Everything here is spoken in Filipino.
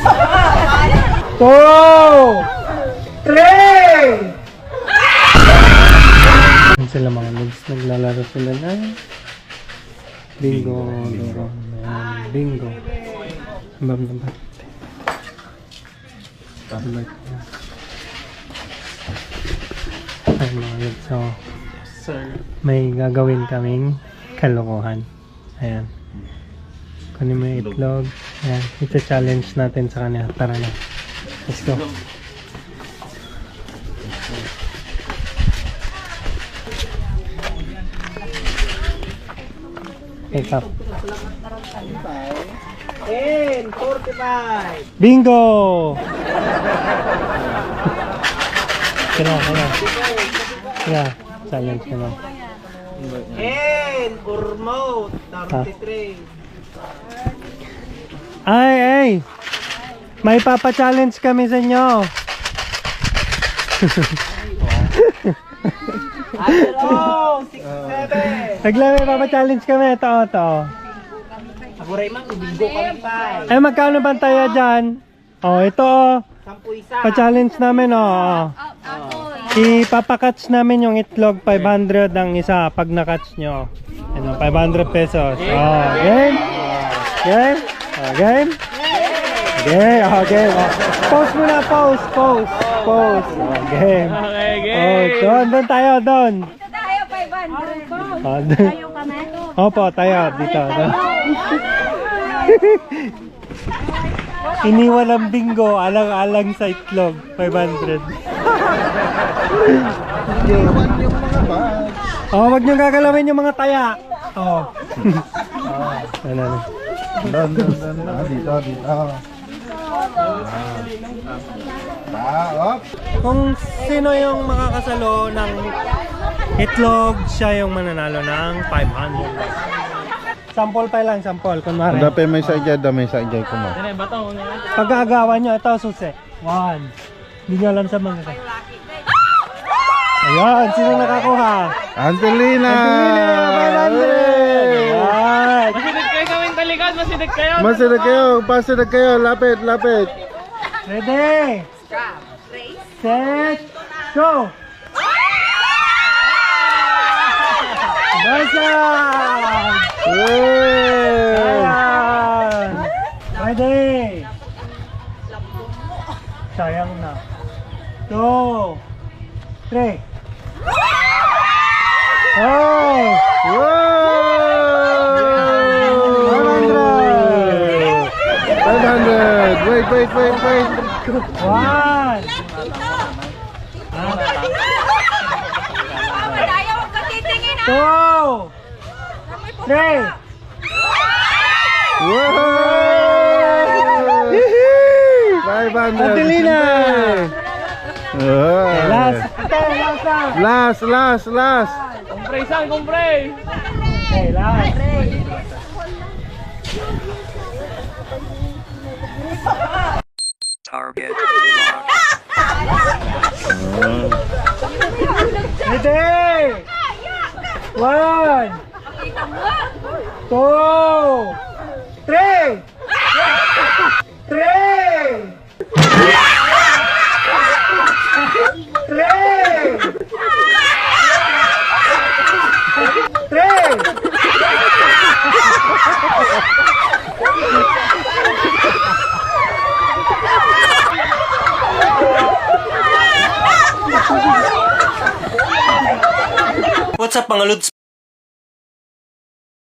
2, 3. Yan sila mga lods. Naglalaro sila na bingo. Bingo. Bam. Ay mga lods. So, may gagawin kaming kalokohan. Ayan. Kunin mo yung itlog. Ayan. Ita-challenge natin sa kanya. Tara na. Let's go. Wake up. 10:45. Bingo! Kaya. Challenge ka na. Urmo 33. Ay! May papa-challenge kami sa inyo. Ano? 6-7. Naglaro papa-challenge kami. Ito. Aguray man, bingo kami pa. Ay, magkano ba tayo dyan? Oh, ito. 10 isa. Pa-challenge namin, oh. Ipapakatch namin yung itlog, 500 ang isa pag nakatch nyo. Ano, 500 pesos. Oh, game? Game? Oh, game? Game, oh, game. Oh. Pause muna, pause. Oh, game. Okay, game. Oh, doon tayo, doon. Ito tayo, 500. Oh, doon. Tayo kami. Opo, tayo, dito. Iniwan ang bingo, alang-alang sa itlog, 500. Oh, wag niyong gagalawin yung mga taya. Oh. Ano. Dito. Kung sino yung makakasalo ng itlog, siya yung mananalo ng 500. Sample pa lang, sample. Kunwari. Dapat may saigay ko mo. Pag-aagawan nyo, ito susi. 1. Hindi nyo alam sa mga. Ayan, sino nakakuha? Angelina! 500! Masidag kayo gawin talikod, masidag kayo. Masidag kayo, lapit. Ready? Set, go! Basa! Ayan! Ready? Sayang na. 2, 3. Oh! 500! Wait. 1. Tayo, huwag ka titingin 2, ha. 3. Wow! 500! Angelina! Last! Kumpre. Okay, last. Target. Ready? 1, 2, 3. 3. What's up mga lods?